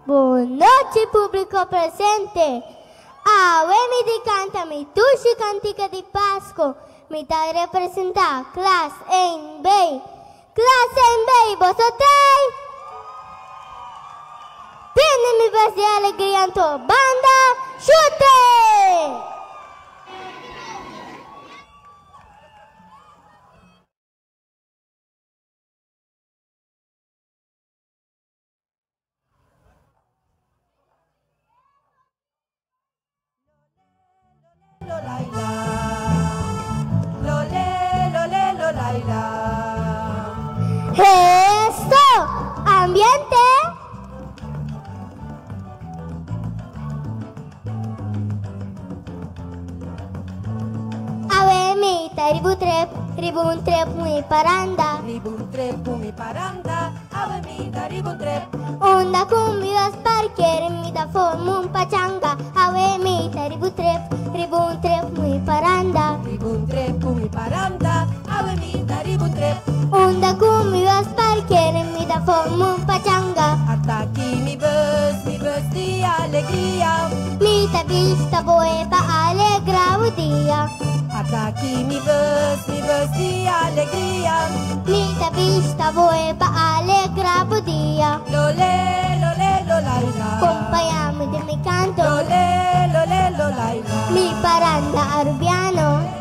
Buonanotte pubblico presente. Mi di cantami tushi cantica di Pasco. Mi dai representa class in bay. Class in bay, bosotei. Tieni mi basi alegrianto banda shute. Esto, ambiente. Awemi ribu trep mi paranda. Ribun trep mi paranda, awemi ribun trep. Onda kumi vas parkere mi da formu pachanga. Awemi ribu trep mi paranda. Ribun trep mi paranda, awemi ribun trep. Onda kumi vas parkere mi da formu pachanga. Attacchi mi bus di allegria. Mi ta vista boeba allegra dia. Attacchi mi bus di allegria. Mi ta vista boeba allegra dia. Lole, lole, lolaila. Compaiamo di mi canto. Lole, lole, lolaila. Mi paranda arubiano.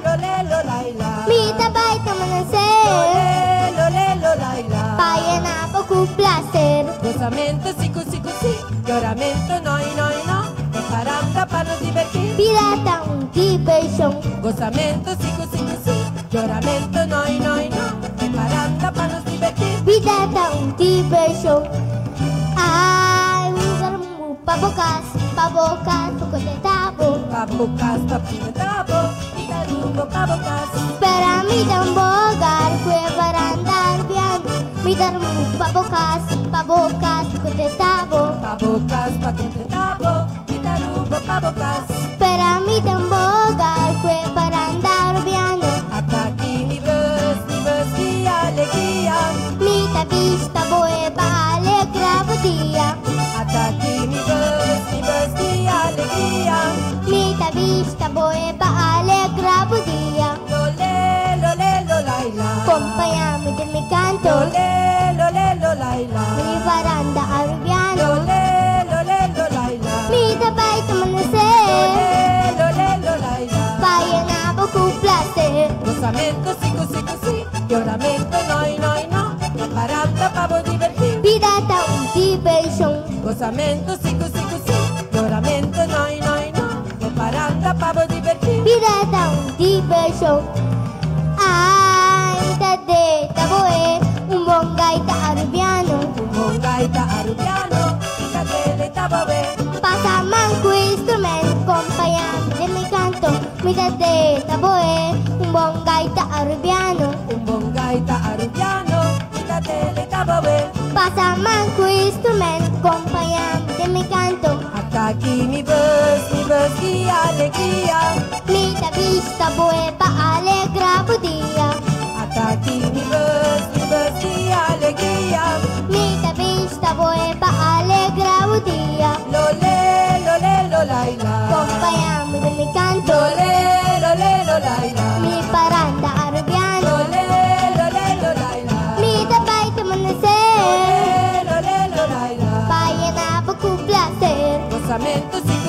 Lole, lolaila. Mi ta baita manase. Lole, lole, lolaila. Payana poco placer. Gozamento sì così così, lloramento noi no. E paranda per non divertir. Pirata un diversion. Gozamento sì così, lloramento noi no. E paranda per non divertir. Pirata un diversion. Ay, un pabocas, con el tabo. Pabocas, papinetabo, itarumbo, pabocas. Para mi da un bogar, que para andar bien. Mi da un pabocas, con el tabo. Pabocas, papinetabo, itarumbo, pabocas. Para mi da un bogar, que para andar bien. Attacchi mi bus di allegria. Mi ta vista boeba allegra dia. Attacchi mi bus di allegria. Mi ta vista boeba allegra dia. Lole, lole, lolaila. Compaiamo del mi canto. Lole, lole, lolaila. Mi paranda arubiano. Lole, lole, lolaila. Mi ta baita manase. Lole, lole, lolaila. Payana poco placer. Gozamento sì così, lloramento noi no. E paranda pavo divertir. Pirata un diversion. Gozamento sì così, lloramento noi no. E paranda pavo divertir. Pirata un diversion. Ay, ta de taboe. Un buon gaita arubiano. Un buon gaita arubiano, catele taboe. Pasa manco instrumento. Compaiamo del mi canto. Mi ta de taboe. Un buon gaita arubiano. Un buon gaita arubiano, catele taboe. Pasa manco instrumento. Compaiamo del mi canto. Attacchi mi bus di allegria. Mi ta vista boeba allegra dia. Attacchi mi bus di allegria. Mi ta vista boeba allegra dia. Lole, lole, lolaila. Compaiamo del mi canto. Lole, lole, lolaila. Mi paranda arubiano. Lole, lole, lolaila. Mi ta baita manase. Lole, lole, lolaila. Payana poco placer. Gozamento sì